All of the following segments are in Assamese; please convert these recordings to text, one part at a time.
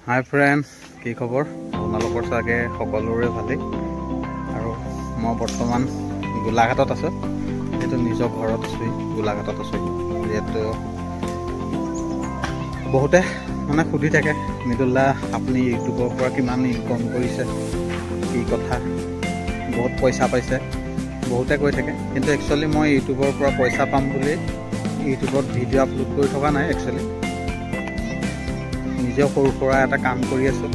হাই ফ্ৰেণ্ড, কি খবৰ? আপোনালোকৰ চাগে সকলোৰে ভালেই। আৰু মই বৰ্তমান গোলাঘাটত আছোঁ। যিহেতু নিজৰ ঘৰত আছোঁ, গোলাঘাটত আছোঁ। যিহেতু বহুতে সুধি থাকে, মৃদুলদা আপুনি ইউটিউবৰ পৰা কিমান ইনকম কৰিছে, কি কথা, বহুত পইচা পাইছে, বহুতে কৈ থাকে। কিন্তু একচুৱেলি মই ইউটিউবৰ পৰা পইচা পাম বুলি ইউটিউবত ভিডিঅ' আপলোড কৰি থকা নাই। একচুৱেলি নিজেও সৰু সুৰা এটা কাম কৰি আছোঁ,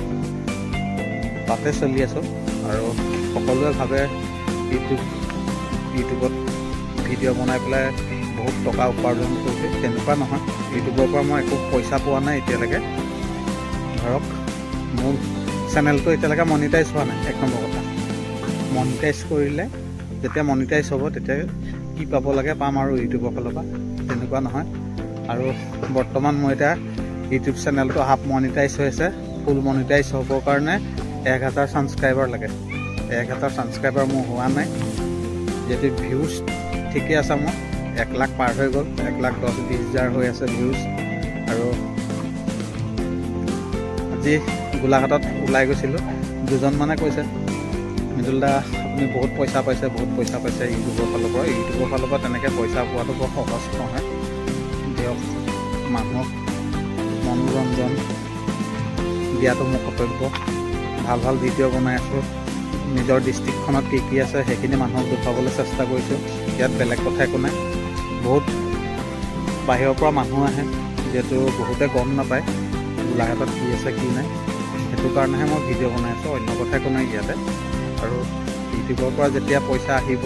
তাতে চলি আছোঁ। আৰু সকলোৱে ভাবে ইউটিউবত ভিডিঅ' বনাই পেলাই বহুত টকা উপাৰ্জন কৰিছোঁ। তেনেকুৱা নহয়। ইউটিউবৰ পৰা মই একো পইচা পোৱা নাই এতিয়ালৈকে। ধৰক মোৰ চেনেলটো এতিয়ালৈকে মনিটাইজ হোৱা নাই। এক নম্বৰ কথা, মনিটাইজ কৰিলে যেতিয়া মনিটাইজ হ'ব তেতিয়া কি পাব লাগে পাম আৰু ইউটিউবৰ ফালৰ পৰা। তেনেকুৱা নহয়। আৰু বৰ্তমান মই এতিয়া ইউটিউব চেনেলটো হাফ মনিটাইজ হৈ আছে। ফুল মনিটাইজ হ'বৰ কাৰণে 1000 ছাবস্ক্ৰাইবাৰ লাগে। 1000 ছাবস্ক্ৰাইবাৰ মোৰ হোৱা নাই। যিহেতু ভিউজ ঠিকে আছে, মোৰ 1 লাখ পাৰ হৈ গ'ল। 1,10,20,000 হৈ আছে ভিউজ। আৰু আজি গোলাঘাটত ওলাই গৈছিলোঁ, দুজনমানে কৈছে মৃদুলদা আপুনি বহুত পইচা পাইছে, বহুত পইচা পাইছে ইউটিউবৰ ফালৰ পৰা। ইউটিউবৰ ফালৰ পৰা তেনেকৈ পইচা পোৱাটো বৰ সহজ নহয়। দিয়ক, মানুহক মনোৰঞ্জন দিয়াটো মোৰ কৰ্তব্য। ভাল ভাল ভিডিঅ' বনাই আছোঁ। নিজৰ ডিষ্ট্ৰিক্টখনত কি কি আছে সেইখিনি মানুহক দেখুৱাবলৈ চেষ্টা কৰিছোঁ। ইয়াত বেলেগ কথা একো নাই। বহুত বাহিৰৰ পৰা মানুহ আহে, যিহেতু বহুতে গম নাপায় গোলাঘাটত কি আছে কি নাই। সেইটো কাৰণেহে মই ভিডিঅ' বনাই আছোঁ, অন্য কথা একো নাই ইয়াতে। আৰু ইউটিউবৰ পৰা যেতিয়া পইচা আহিব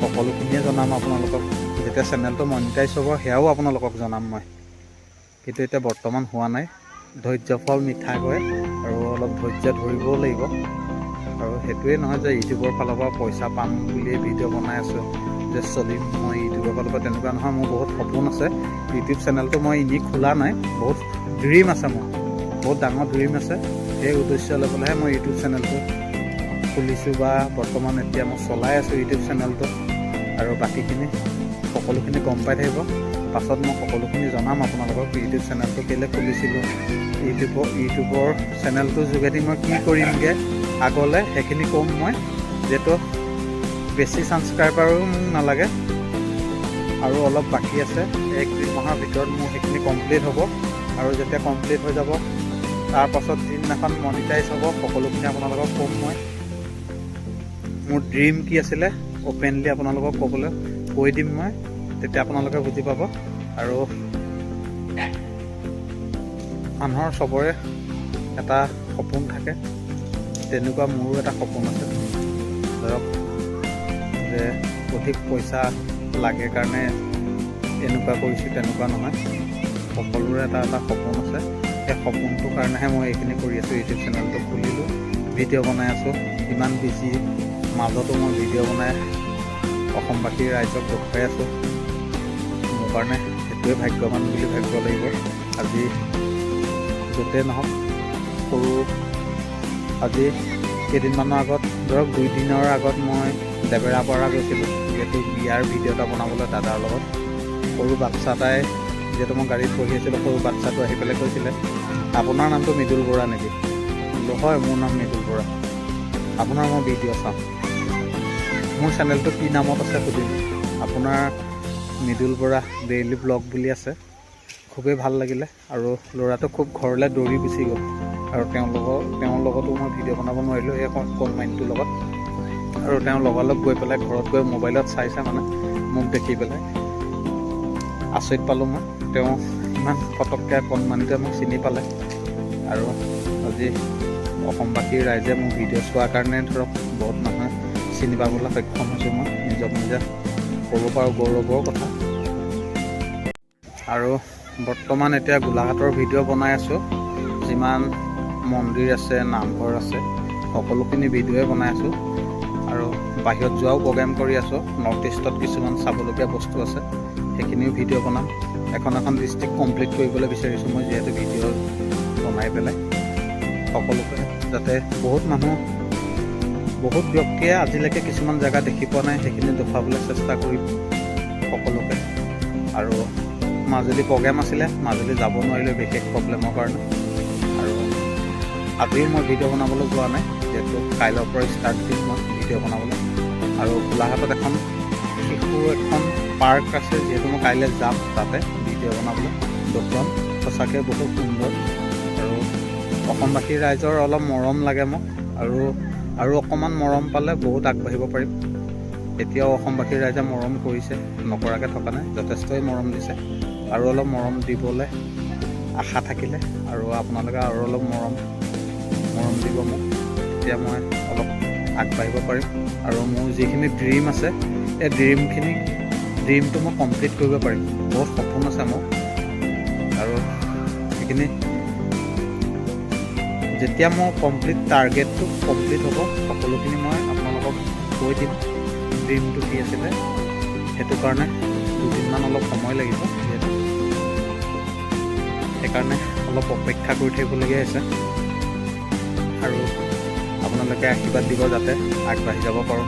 সকলোখিনিয়ে জনাম আপোনালোকক। যেতিয়া চেনেলটো মনিটাইজ হ'ব সেয়াও আপোনালোকক জনাম মই। কিন্তু এতিয়া বৰ্তমান হোৱা নাই। ধৈৰ্য ফল মিঠাকৈ আৰু অলপ ধৈৰ্য ধৰিবও লাগিব। আৰু সেইটোৱে নহয় যে ইউটিউবৰ ফালৰ পৰা পইচা পাম বুলিয়ে ভিডিঅ' বনাই আছোঁ, যে চলিম মই ইউটিউবৰ ফালৰ পৰা। তেনেকুৱা নহয়। মোৰ বহুত সপোন আছে। ইউটিউব চেনেলটো মই এনেই খোলা নাই, বহুত ড্ৰিম আছে মোৰ, বহুত ডাঙৰ ড্ৰিম আছে। সেই উদ্দেশ্য লৈ পেলাইহে মই ইউটিউব চেনেলটো খুলিছোঁ, বা বৰ্তমান এতিয়া মই চলাই আছোঁ ইউটিউব চেনেলটো। আৰু বাকীখিনি সকলোখিনি গম পাই থাকিব। পাছত মই সকলোখিনি জনাম আপোনালোকক। ইউটিউব চেনেলটো কেলৈ খুলিছিলোঁ, ইউটিউবৰ চেনেলটোৰ যোগেদি মই কি কৰিমগৈ আগলৈ, সেইখিনি ক'ম মই। যিহেতু বেছি ছাবস্ক্ৰাইবাৰো মোক নালাগে, আৰু অলপ বাকী আছে। 1-2 মাহৰ ভিতৰত মোৰ সেইখিনি কমপ্লিট হ'ব। আৰু যেতিয়া কমপ্লিট হৈ যাব, তাৰপাছত যিদিনাখন মনিটাইজ হ'ব সকলোখিনি আপোনালোকক ক'ম মই। মোৰ ড্ৰিম কি আছিলে অ'পেনলি আপোনালোকক কৈ দিম মই, তেতিয়া আপোনালোকে বুজি পাব। আৰু মানুহৰ চবৰে এটা সপোন থাকে, তেনেকুৱা মোৰো এটা সপোন আছে। ধৰক যে অধিক পইচা লাগে কাৰণে এনেকুৱা কৰিছোঁ, তেনেকুৱা নহয়। সকলোৰে এটা এটা সপোন আছে। সেই সপোনটোৰ কাৰণেহে মই এইখিনি কৰি আছোঁ। ইউটিউব চেনেলটো খুলিলোঁ, ভিডিঅ' বনাই আছোঁ। ইমান বেছি মাজতো মই ভিডিঅ' বনাই অসমবাসীৰ ৰাইজক দেখুৱাই আছোঁ। মোৰ কাৰণে সেইটোৱে ভাগ্যৱান বুলি ভাবিব লাগিব। আজি য'তেই নহওক, আজি কেইদিনমানৰ আগত, ধৰক 2 দিনৰ আগত মই লেবেৰাপাৰা গৈছিলোঁ, যিহেতু বিয়াৰ ভিডিঅ' এটা বনাবলৈ দাদাৰ লগত। সৰু বাচ্ছা এটাই, যিহেতু মই গাড়ীত বহি আছিলোঁ, সৰু বাচ্ছাটো আহি পেলাই কৈছিলে আপোনাৰ নামটো মৃদুল বৰা নেকি? হয়, মোৰ নাম মৃদুল বৰা। আপোনাৰ মই ভিডিঅ' চাওঁ। মোৰ চেনেলটো কি নামত আছে সুধিলোঁ। আপোনাৰ মৃদুল বৰা ডেইলি ব্লগ বুলি আছে। খুবেই ভাল লাগিলে। আৰু ল'ৰাটো খুব ঘৰলৈ দৌৰি গুচি গ'ল। আৰু তেওঁৰ লগতো মই ভিডিঅ' বনাব নোৱাৰিলোঁ, এই কনমাইনটোৰ লগত। আৰু তেওঁ লগালগ গৈ পেলাই ঘৰত গৈ মোবাইলত চাইছে, মোক দেখি পেলাই আচৰিত পালোঁ মই। তেওঁ ইমান ফটককৈ কণমানিটোৱে মোক চিনি পালে। আৰু আজি অসমবাসীৰ ৰাইজে মোৰ ভিডিঅ' চোৱাৰ কাৰণে ধৰক বহুত মানুহে চিনি পাবলৈ সক্ষম হৈছোঁ মই। নিজক নিজে ক'ব পাৰোঁ গৌৰৱৰ কথা। আৰু বৰ্তমান এতিয়া গোলাঘাটৰ ভিডিঅ' বনাই আছোঁ। যিমান মন্দিৰ আছে, নামঘৰ আছে, সকলোখিনি ভিডিঅ'ই বনাই আছোঁ। আৰু বাহিৰত যোৱাও প্ৰগ্ৰেম কৰি আছোঁ। নৰ্থ ইষ্টত কিছুমান চাবলগীয়া বস্তু আছে, সেইখিনিও ভিডিঅ' বনাম। এখন ডিষ্ট্ৰিক্ট কমপ্লিট কৰিবলৈ বিচাৰিছোঁ মই, যিহেতু ভিডিঅ' বনাই পেলাই সকলোকে, যাতে বহুত ব্যক্তিয়ে আজিলৈকে কিছুমান জেগা দেখি পোৱা নাই, সেইখিনি দেখুৱাবলৈ চেষ্টা কৰিম সকলোকে। আৰু মাজুলী প্ৰগ্ৰেম আছিলে, মাজুলী যাব নোৱাৰিলোঁ বিশেষ প্ৰব্লেমৰ কাৰণে। আৰু আজিও মই ভিডিঅ' বনাবলৈ যোৱা নাই, যিহেতু কাইলৈৰ পৰা ষ্টাৰ্ট দিম মই ভিডিঅ' বনাবলৈ। আৰু গোলাঘাটত এখন পাৰ্ক আছে, যিহেতু মই কাইলৈ যাম তাতে ভিডিঅ' বনাবলৈ। দোকান সঁচাকৈ বহুত সুন্দৰ, আৰু অসমবাসী ৰাইজৰ অলপ মৰম লাগে মোক, আৰু অকণমান মৰম পালে বহুত আগবাঢ়িব পাৰিম। এতিয়াও অসমবাসী ৰাইজে মৰম কৰিছে, নকৰাকৈ থকা নাই, যথেষ্টই মৰম দিছে। আৰু অলপ মৰম দিবলৈ আশা থাকিলে, আৰু আপোনালোকে আৰু অলপ মৰম দিব মোক, তেতিয়া মই অলপ আগবাঢ়িব পাৰিম। আৰু মোৰ যিখিনি ড্ৰিম আছে, এই ড্ৰিমটো মই কমপ্লিট কৰিব পাৰিম। বহুত সপোন আছে মোৰ, আৰু সেইখিনি যেতিয়া মোৰ টাৰ্গেটটো কমপ্লিট হ'ব, সকলোখিনি মই আপোনালোকক কৈ দিম ড্ৰিমটো কি আছিলে। সেইটো কাৰণে দুদিনমান অলপ সময় লাগিব, যিহেতু সেইকাৰণে অলপ অপেক্ষা কৰি থাকিবলগীয়া হৈছে। আৰু আপোনালোকে আশীৰ্বাদ দিব যাতে আগবাঢ়ি যাব পাৰোঁ।